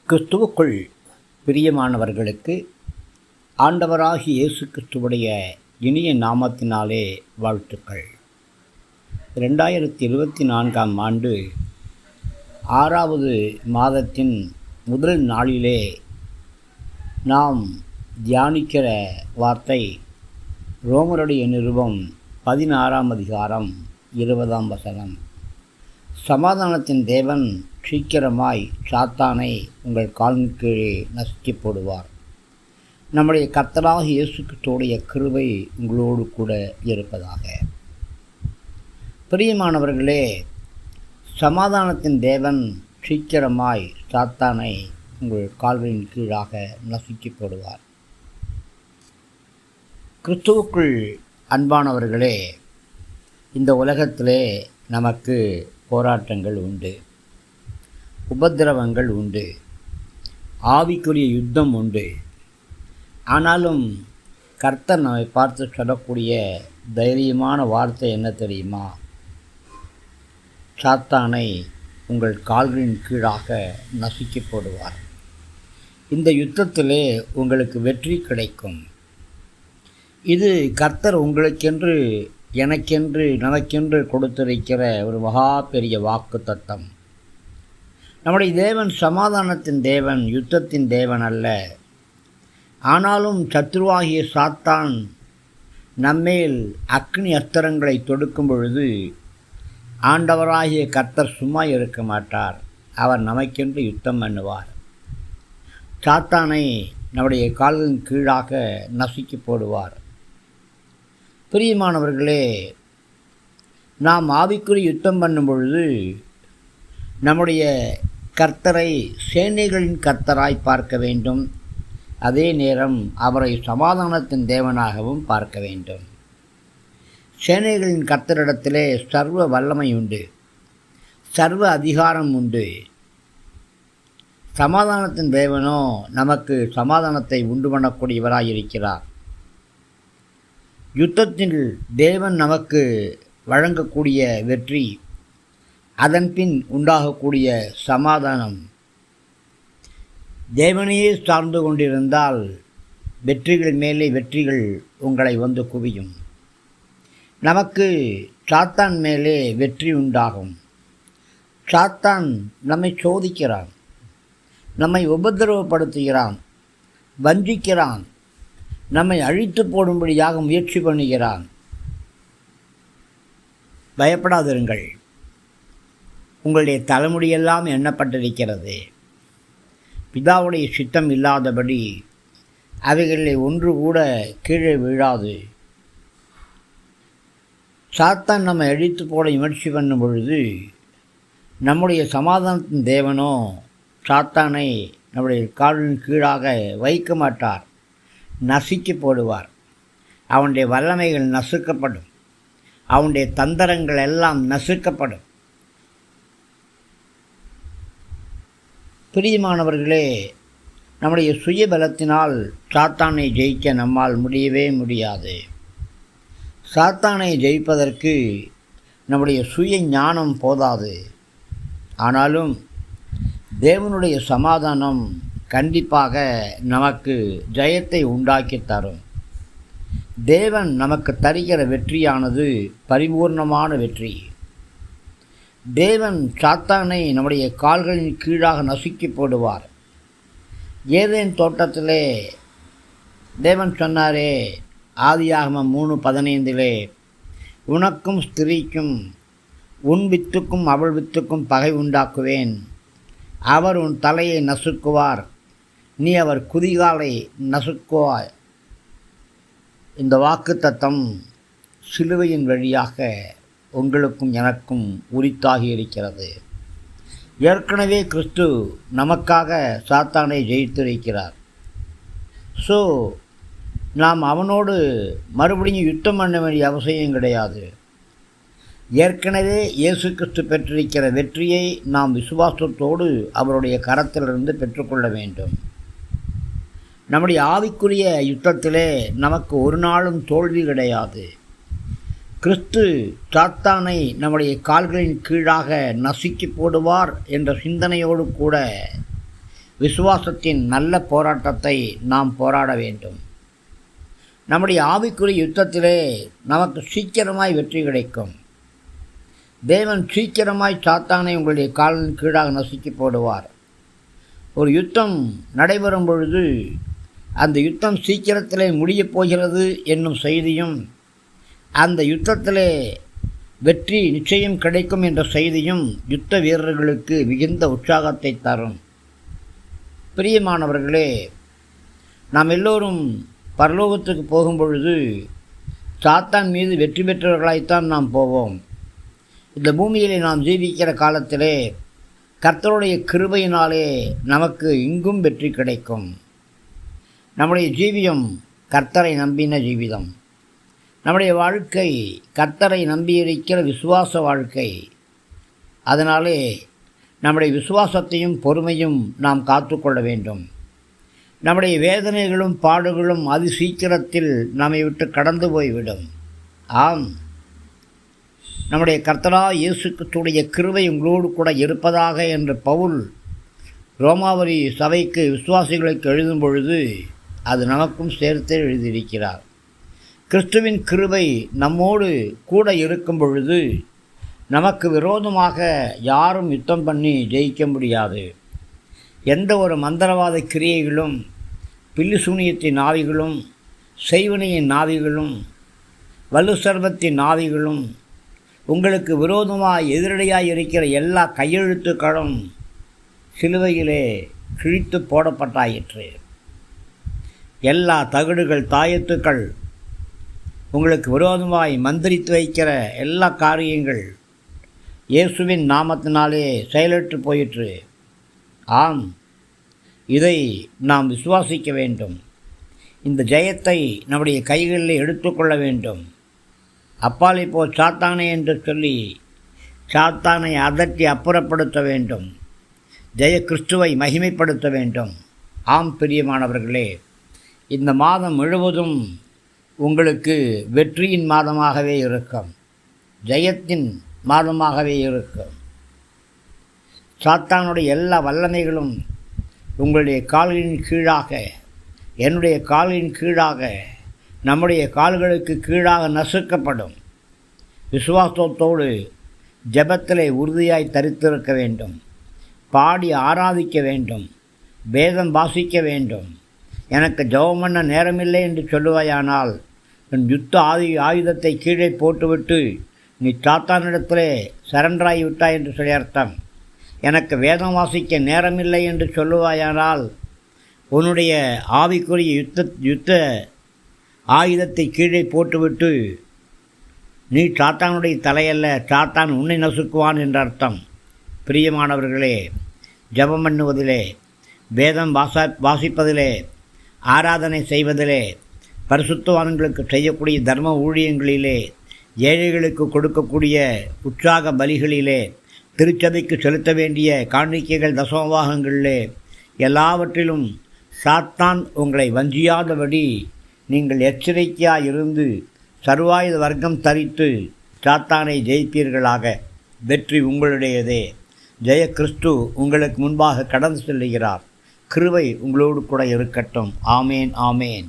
கிறிஸ்துவுக்குள் பிரியமானவர்களுக்கு ஆண்டவராகிய இயேசு கிறிஸ்துவுடைய இனிய நாமத்தினாலே வாழ்த்துக்கள். 2024ஆம் ஆண்டு 6வது மாதத்தின் முதல் நாளிலே நாம் தியானிக்கிற வார்த்தை ரோமருடைய நிருபம் 16ஆம் அதிகாரம் 20ஆம் வசனம். சமாதானத்தின் தேவன் சீக்கிரமாய் சாத்தானை உங்கள் காலின் கீழே நசுக்கி போடுவார். நம்முடைய கர்த்தராகிய இயேசு கிறிஸ்துவுடைய கிருபை உங்களோடு கூட இருப்பதாக. பிரியமானவர்களே, சமாதானத்தின் தேவன் சீக்கிரமாய் சாத்தானை உங்கள் கால்களின் கீழாக நசுக்கி போடுவார். கிறிஸ்துவுக்குள் அன்பானவர்களே, இந்த உலகத்திலே நமக்கு போராட்டங்கள் உண்டு, உபத்திரவங்கள் உண்டு, ஆவிக்குரிய யுத்தம் உண்டு. ஆனாலும் கர்த்தர் நம்மை பார்த்து சொல்லக்கூடிய தைரியமான வார்த்தை என்ன தெரியுமா? சாத்தானை உங்கள் கால்களின் கீழாக நசுக்கி போடுவார். இந்த யுத்தத்திலே உங்களுக்கு வெற்றி கிடைக்கும். இது கர்த்தர் உங்களுக்கென்று, எனக்கென்று, நமக்கென்று கொடுத்திருக்கிற ஒரு மகா பெரிய வாக்கு தத்தம். நம்முடைய தேவன் சமாதானத்தின் தேவன், யுத்தத்தின் தேவன் அல்ல. ஆனாலும் சத்ருவாகிய சாத்தான் நம்மேல் அக்னி அஸ்திரங்களை தொடுக்கும் பொழுது ஆண்டவராகிய கர்த்தர் சும்மா இருக்க மாட்டார். அவர் நமக்கென்று யுத்தம் பண்ணுவார். சாத்தானை நம்முடைய கால்களின் கீழாக நசுக்கி போடுவார். பிரியமானவர்களே, நாம் ஆவிக்குரிய யுத்தம் பண்ணும் பொழுது நம்முடைய கர்த்தரை சேனைகளின் கர்த்தராய் பார்க்க வேண்டும். அதே நேரம் அவரை சமாதானத்தின் தேவனாகவும் பார்க்க வேண்டும். சேனைகளின் கர்த்தரிடத்திலே சர்வ வல்லமை உண்டு, சர்வ அதிகாரம் உண்டு. சமாதானத்தின் தேவனோ நமக்கு சமாதானத்தை உண்டு பண்ணக்கூடியவராய் இருக்கிறார். யுத்தத்தில் தேவன் நமக்கு வழங்கக்கூடிய வெற்றி, அதன்பின் உண்டாகக்கூடிய சமாதானம். தேவனையே சார்ந்து கொண்டிருந்தால் வெற்றிகள் மேலே வெற்றிகள் உங்களை வந்து குவியும். நமக்கு சாத்தான் மேலே வெற்றி உண்டாகும். சாத்தான் நம்மை சோதிக்கிறான், நம்மை உபத்திரவப்படுத்துகிறான், வஞ்சிக்கிறான், நம்மை அழித்து போடும்படியாக முயற்சி பண்ணுகிறான். பயப்படாதிருங்கள். உங்களுடைய தலைமுடியெல்லாம் எண்ணப்பட்டிருக்கிறது. பிதாவுடைய சித்தம் இல்லாதபடி அவைகளில் ஒன்று கூட கீழே விழாது. சாத்தான் நம்மை அழித்து போட முயற்சி பண்ணும் பொழுது நம்முடைய சமாதானத்தின் தேவனோ சாத்தானை நம்முடைய காலின் கீழாக வைக்க மாட்டார், நசுக்கி போடுவார். அவனுடைய வல்லமைகள் நசுக்கப்படும், அவனுடைய தந்திரங்கள் எல்லாம் நசுக்கப்படும். பிரியமானவர்களே, நம்முடைய சுய பலத்தினால் சாத்தானை ஜெயிக்க நம்மால் முடியவே முடியாது. சாத்தானை ஜெயிப்பதற்கு நம்முடைய சுய ஞானம் போதாது. ஆனாலும் தேவனுடைய சமாதானம் கண்டிப்பாக நமக்கு ஜெயத்தை உண்டாக்கி தரும். தேவன் நமக்கு தருகிற வெற்றியானது பரிபூர்ணமான வெற்றி. தேவன் சாத்தானை நம்முடைய கால்களின் கீழாக நசுக்கி போடுவார். ஏதேன் தோட்டத்திலே தேவன் சொன்னாரே, ஆதியாகமம் 3:15, உனக்கும் ஸ்திரீக்கும் உன் வித்துக்கும் அவள் வித்துக்கும் பகை உண்டாக்குவேன். அவர் உன் தலையை நசுக்குவார், நீ அவர் குதிகாலை நசுக்குவாய். இந்த வாக்கு தத்தம் சிலுவையின் வழியாக உங்களுக்கும் எனக்கும் உரித்தாகி இருக்கிறது. ஏற்கனவே கிறிஸ்து நமக்காக சாத்தானை ஜெயித்திருக்கிறார். ஸோ நாம் அவனோடு மறுபடியும் யுத்தம் பண்ண வேண்டிய அவசியம் கிடையாது. ஏற்கனவே இயேசு கிறிஸ்து பெற்றிருக்கிற வெற்றியை நாம் விசுவாசத்தோடு அவருடைய கரத்திலிருந்து பெற்றுக்கொள்ள வேண்டும். நம்முடைய ஆவிக்குரிய யுத்தத்திலே நமக்கு ஒரு நாளும் தோல்வி கிடையாது. கிறிஸ்து சாத்தானை நம்முடைய கால்களின் கீழாக நசுக்கி போடுவார் என்ற சிந்தனையோடு கூட விசுவாசத்தின் நல்ல போராட்டத்தை நாம் போராட வேண்டும். நம்முடைய ஆவிக்குரிய யுத்தத்திலே நமக்கு சீக்கிரமாய் வெற்றி கிடைக்கும். தேவன் சீக்கிரமாய் சாத்தானை உங்களுடைய காலின் கீழாக நசுக்கி போடுவார். ஒரு யுத்தம் நடைபெறும் பொழுது அந்த யுத்தம் சீக்கிரத்திலே முடியப் போகிறது என்னும் செய்தியும், அந்த யுத்தத்திலே வெற்றி நிச்சயம் கிடைக்கும் என்ற செய்தியும் யுத்த வீரர்களுக்கு மிகுந்த உற்சாகத்தை தரும். பிரியமானவர்களே, நாம் எல்லோரும் பரலோகத்துக்கு போகும் பொழுது சாத்தான் மீது வெற்றி பெற்றவர்களாய்த்தான் நாம் போவோம். இந்த பூமியிலே நாம் ஜீவிக்கிற காலத்திலே கர்த்தருடைய கிருபையினாலே நமக்கு இங்கும் வெற்றி கிடைக்கும். நம்முடைய ஜீவியம் கர்த்தரை நம்பின ஜீவிதம். நம்முடைய வாழ்க்கை கர்த்தரை நம்பியிருக்கிற விசுவாச வாழ்க்கை. அதனாலே நம்முடைய விசுவாசத்தையும் பொறுமையும் நாம் காத்துக்கொள்ள வேண்டும். நம்முடைய வேதனைகளும் பாடுகளும் அதி சீக்கிரத்தில் நம்மை விட்டு கடந்து போய்விடும். ஆம், நம்முடைய கர்த்தராகிய இயேசு கிறிஸ்துவுடைய கிருபை உங்களோடு கூட இருப்பதாக என்று பவுல் ரோமாவரி சபைக்கு விசுவாசிகளுக்கு எழுதும் பொழுது அது நமக்கும் சேர்த்தே எழுதியிருக்கிறார். கிறிஸ்துவின் கிருபை நம்மோடு கூட இருக்கும் பொழுது நமக்கு விரோதமாக யாரும் யுத்தம் பண்ணி ஜெயிக்க முடியாது. எந்த ஒரு மந்திரவாத கிரியைகளும், பில்லிசூனியத்தின் ஆவிகளும், செய்வினையின் ஆவிகளும், வலு சர்வத்தின் ஆவிகளும், உங்களுக்கு விரோதமாக எதிரடியாக இருக்கிற எல்லா கையெழுத்துக்களும் சிலுவையிலே கிழித்து போடப்பட்டாயிற்று. எல்லா தகடுகள், தாயத்துக்கள், உங்களுக்கு விரோதமாய் மந்திரித்து வைக்கிற எல்லா காரியங்கள் இயேசுவின் நாமத்தினாலே செயலற்று போயிற்று. ஆம், இதை நாம் விசுவாசிக்க வேண்டும். இந்த ஜெயத்தை நம்முடைய கைகளில் எடுத்துக்கொள்ள வேண்டும். அப்பாலை போ சாத்தானே என்று சொல்லி சாத்தானை அதட்டி அப்புறப்படுத்த வேண்டும். ஜெய கிறிஸ்துவை மகிமைப்படுத்த வேண்டும். ஆம் பிரியமானவர்களே, இந்த மாதம் முழுவதும் உங்களுக்கு வெற்றியின் மாதமாகவே இருக்கும். ஜெயத்தின் மாதமாகவே இருக்கும். சாத்தானுடைய எல்லா வல்லமைகளும் உங்களுடைய கால்களின் கீழாக, என்னுடைய கால்களின் கீழாக, நம்முடைய கால்களுக்கு கீழாக நசுக்கப்படும். விசுவாசத்தோடு ஜெபத்திலே உறுதியாய் தரித்திருக்க வேண்டும். பாடி ஆராதிக்க வேண்டும். வேதம் வாசிக்க வேண்டும். எனக்கு ஜெபம் பண்ண நேரமில்லை என்று சொல்லுவாயானால் உன் யுத்த ஆயுதத்தை கீழே போட்டுவிட்டு நீ சாத்தானிடத்திலே சரண்டராகி விட்டாய் என்று சொல்லி அர்த்தம். எனக்கு வேதம் வாசிக்க நேரமில்லை என்று சொல்லுவாயானால் உன்னுடைய ஆவிக்குரிய யுத்த ஆயுதத்தை கீழே போட்டுவிட்டு நீ சாத்தானுடைய தலையல்ல, சாத்தான் உன்னை நசுக்குவான் என்ற அர்த்தம். பிரியமானவர்களே, ஜெபம் பண்ணுவதிலே, வேதம் வாசிப்பதிலே, ஆராதனை செய்வதிலே, பரிசுத்தவான்களுக்கு செய்யக்கூடிய தர்ம ஊழியங்களிலே, ஏழைகளுக்கு கொடுக்கக்கூடிய உற்சாக பலிகளிலே, திருச்சபைக்கு செலுத்த வேண்டிய காணிக்கைகள் தசமபாகங்களிலே, எல்லாவற்றிலும் சாத்தான் உங்களை வஞ்சியாதபடி நீங்கள் எச்சரிக்கையாக இருந்து சர்வாயுத வர்க்கம் தரித்து சாத்தானை ஜெயிப்பீர்களாக. வெற்றி உங்களுடையதே. ஜெய கிறிஸ்து உங்களுக்கு முன்பாக கடந்து செல்லுகிறார். கிருபை உங்களோடு கூட இருக்கட்டும். ஆமேன், ஆமேன்.